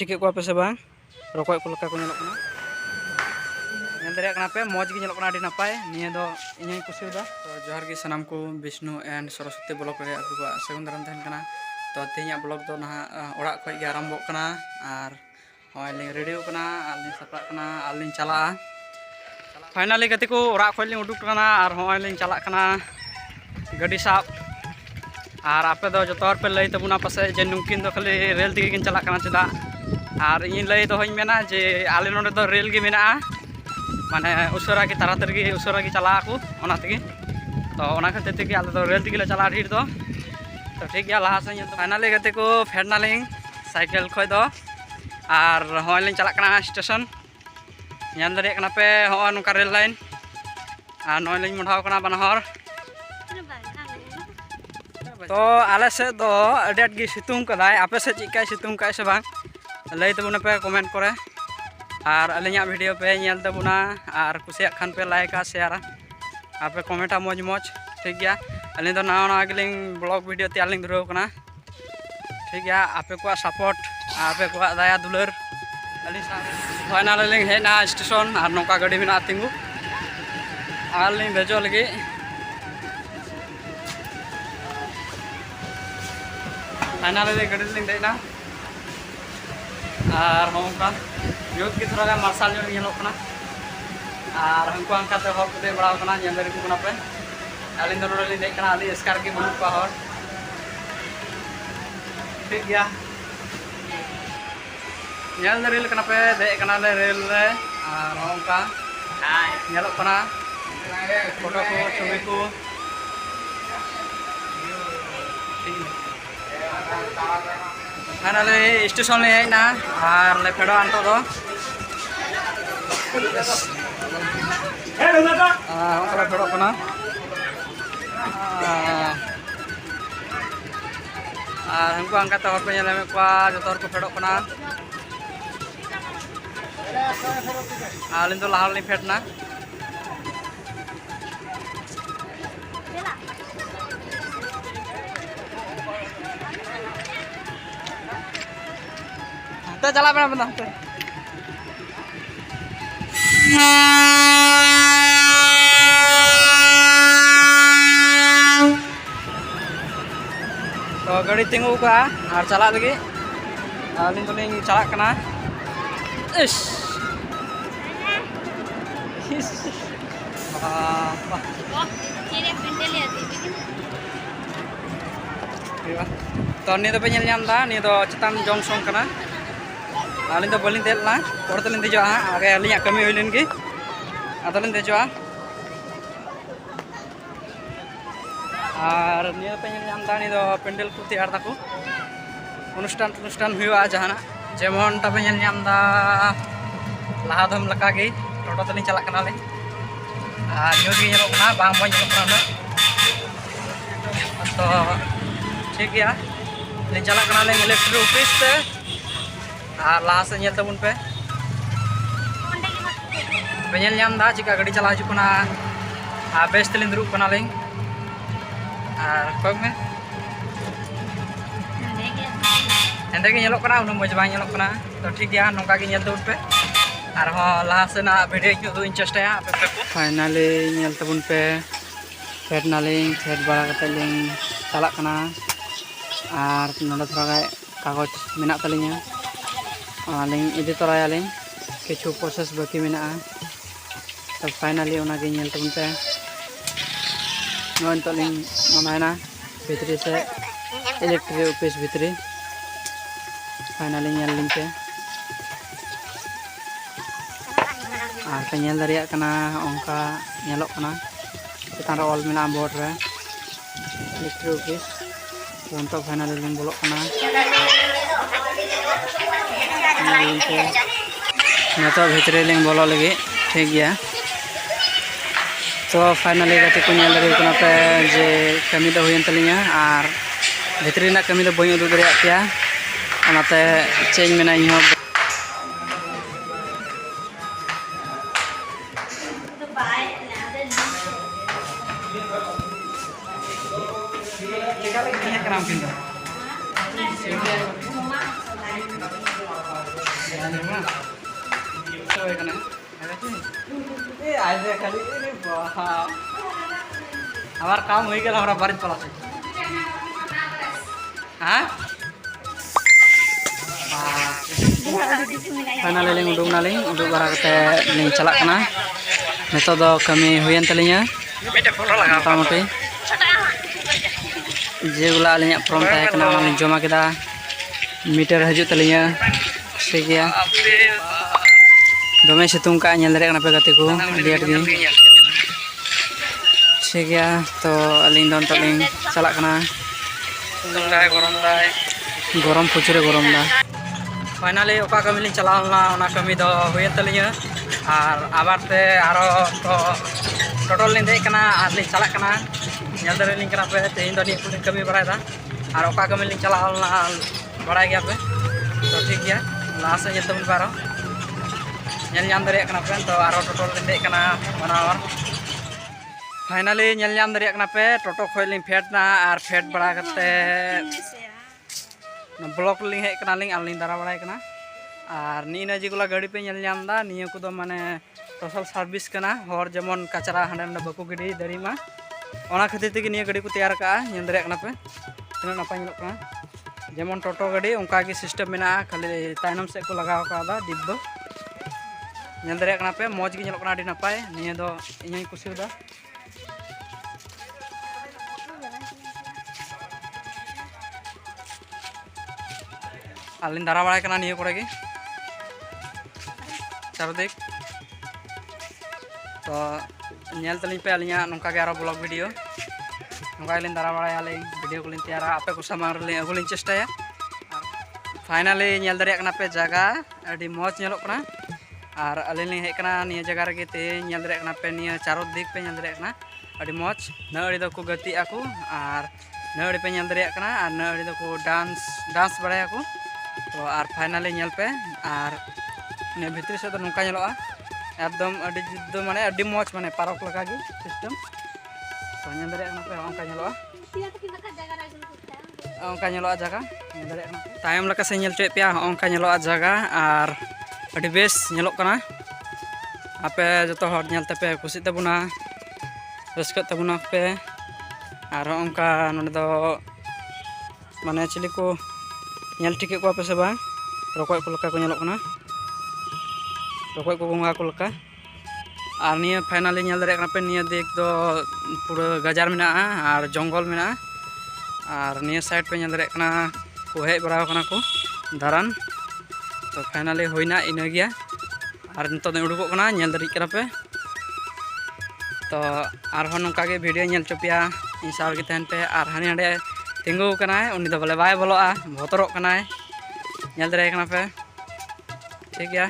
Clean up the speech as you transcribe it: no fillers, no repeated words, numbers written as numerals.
टिके को पे से बांग रकोय को लका को नेलो कना नेल दरिया कना पे मौज गे नेलो कना आडी नापाय निया दो इᱧ कुसिदा तो जोहार गे सनाम को विष्णु एंड सरस्वती ब्लॉग रे आपको को सेगुन दाराम तहन कना तो तेया ब्लॉग दो ना ओड़ा खय गे आरंभ कना आर होय लिंग रेडी कना आलिन सपरा कना आलिन चला फाइनली गति को ओड़ा खय लिंग उडुक कना आर होय लिंग चला कना गाड़ी साब और आपे दो जोतोर पे लई तबुना पासे जे नुकिन दो खाली रेल तगे किन चला कना चदा और इन लई दो हई मेना जे आले नोडे दो रेल गे मेना माने उसरा की तारातारी गे उसरा की चला को ओना तगे तो ओना खातिर तगे आले दो रेल तगे ले चला ढीर दो तो ठीक गया लाहा से फाइनली गते को फेडना लिंग साइकिल खय दो और होय लिंग चला कना station ñan dari kena pe hoy nuka rail line और नय लिंग मुठाव कना बनहर तो आले से दो अडेट गी सितुंग कदाय आपे से चिकाय सितुंग काय से बांग लई तबुना पे कमेंट करे और अलिया वीडियो पे नेल तबुना और कुसिया खान पे लाइक आ शेयर आपे कमेंट मौज मौज ठीक गया अलिन तो नवा नवा गिलिंग ब्लॉग वीडियो तैयार लिंग धुराव कना ठीक गया आपे को सपोर्ट आपे को दया दुलर अलिन फाइनल लिंग हेना स्टेशन और नौका गाड़ी में तिंगु और लिंग भेजो लगी फाइनली गाड़ी लिंग देना और हमका यूथ की थोड़ा मार्शल जो नेलो कना और हमको अंकाते हर को दे बड़ा कना नेल दरी को कना पे आलिन दो रोली दे कना आली स्कार की बुक का हर ठीक गया नेल दरी कना पे दे कना ले रेल रे और हमका नेलो कना फोटो को छवि को फाइनली स्टेशन ले ना और ले फेडो अंतो दो हमको फेडो कना और हमको अंका तो हर पे नेले में को जतोर को फेडो कना आलिन तो लाहल नि फेडना तो चला बना बना तो गाड़ी तिंगु का और चला लगी आलिन तो लिंग चला कना इस तो नि पे नेल ᱧᱟᱢ दा नि दो चेतान जंक्शन कना आलिन तो बलिन देलना और तलिन देजो आगे आलिया कमी होइलिन गे आदलिन देजो और निया पे नेल ᱧᱟᱢ दा नि दो पेंडल को तैयार दाको अनुष्ठान हुआ जहाना जेमन तबे नेल ᱧᱟᱢ दा लाहा दम लका गे टोटो तलिन चला कना ले और न्यू गे नेलो कना बांग मoj नेलो कना तो ठीक गया लिन चला कना ले इलेक्ट्रिक ऑफिस पे और लाहा से नेल तबुन पे नेल ᱧᱟᱢ दा चिका गाड़ी चला हजू कना बेस तलिन दुरुब कना ले और कोग में एंडे गे नेलो कना उन मज बांग नेलो कना तो ठीक गया नोका गे नेल तबुन पे और हो लाहा से ना वीडियो इन दो चेष्टाया पे को फाइनली नेल तबुन पे फेड नालिंग फेड बड़ा कते लिंग चला कना और नोडे थोड़ा कागज मेना तलिंगा आलिंग इदी तोरायालिंग किछु प्रोसेस बाकी मेना तो फाइनली ओना गे नेल तबुन पे नोन तलिंग मनायना भितरी से इलेक्ट्रिक ऑफिस भितरी फाइनली नेल लिंग पे और पे नेल दरिया कना ओंका नेलो कना चेतान रे ऑल मेना बोर्ड रे इलेक्ट्रिक ऑफिस तो फाइनली लिंग बोलो कना तो भितरे लिंग बोलो लगी ठीक गया तो फाइनली गति को नेल दरी कना पे जे कमी दो हुयन तलिया और भितरी ना कमी दो बई उदु दरिया पिया ओनाते चेंज मेना इहो लेगा लगी है काम किन हमारा काम हो गया हमारा बारिश पड़ा हाँ फाइनली लिंग उडुक नालिंग उडुक बारा कते लिंग चलाक कना नितो दो कमी हुयन तलिंगा मोटामुटी जेगुला आलिंग फॉर्म तहे कना ओना लिंग जमा केदा मीटर हजू तलिंगा ठीक गया दमे सितुंग का नेल दारे कना पे गते को लेट गे ठीक गया तो अलिंग दो तो लिंग चलाक कना गरम प्रचुर गरम दा फाइनली ओका कमी लिंग चलावना ओना कमी दो हुयन तलिंगा और आबार ते आरो तो टोटल लिंग देख कना आर लिंग चलाक कना नेल दारे लिंग कना पे तेहिं दो निया कमी बराय दा और ओका कमी लिंग चलावना बड़ाय गया पे तो ठीक गया लास्ट नेल तबन पारो नेल नाम दारे कना पे तो आरो टोटल लिंग देख कना 1 आवर फाइनली नेल नाम दारे कना पे टोटो खोय लिंग फेट ना और फेट बड़ा करते ब्लॉक लिंग हेक कना लिंग आलिंग दारा बड़ाय कना और नीना जेगुला गाड़ी पे नेल नाम दा निया को दो माने टोटल सर्विस कना हर जेमन कचरा हांडे नांडे बाको गिडी दाड़ी मा ओना खातिर तेगे निया गाड़ी को तैयार का नेल दारे कना पे तिना नापाय नेलक कना जेमन टोटो गाड़ी उनका की सिस्टम मेना खाली तायनम से को लगाव कादा डिप दो नेल दारे कना पे मौज गे नेलक कना आडी नापाय निया दो इᱧ कुसिदा आलिन दारा बड़ा कना निया कोड़े गे चारोदिक तो नेल तलिं पे अलिया नोंका गे आरो ब्लॉग वीडियो नोंका लिन दारा बड़ा आलिं वीडियो को लिन तैयारा आपे को सामार लिन अगुलिन चेष्टाया फाइनली नेल दारे कना पे जगह अडी मौज नेलक कना और अलिन लिन हेक कना निया जगह रे ते नेल दारे कना पे निया चारोदिक पे नेल दारे कना अडी मौज नअड़ी दो को गति आको और नअड़ी पे नेल दारे कना और नअड़ी दो को डांस बड़ाया को तो और फाइनली नेल पे और ने भितरी से नौका नेलोआ एकदम अडी जुद्ध माने अडी मौज माने पार्क लगा गे सिस्टम तो नेल दारे कना पे ओंका नेलोआ ओंका नेलोआ जगह नेल दारे कना तायम लका से नेल चोय पे ओंका नेलोआ जगह और अडी बेस नेलोक कना आपे जतो हर नेल तपे खुशी तबुना रस्कत तबुना पे और ओंका नोडे दो माने चिली को नेल टिके को पे से बा रकोय को लका को नेलोक कना रकोय को गोंगा को लका और निया फाइनली नेल दारे कना पे निया देख दो पूरा गजार मेना और जंगल मेना और निया साइड पे नेल दारे कना को हेज बराव कना को दारान तो फाइनली होइना इना गया और नितो दो उडुको कना नेल दारे कना पे तो और नौका गे वीडियो नेल चोपिया इन साल के तहन पे और हानि हांडे तिंगु कनाय उनी दो बोले बाय बोलोआ भतरक कनाय नेल दारे कना पे ठीक गया।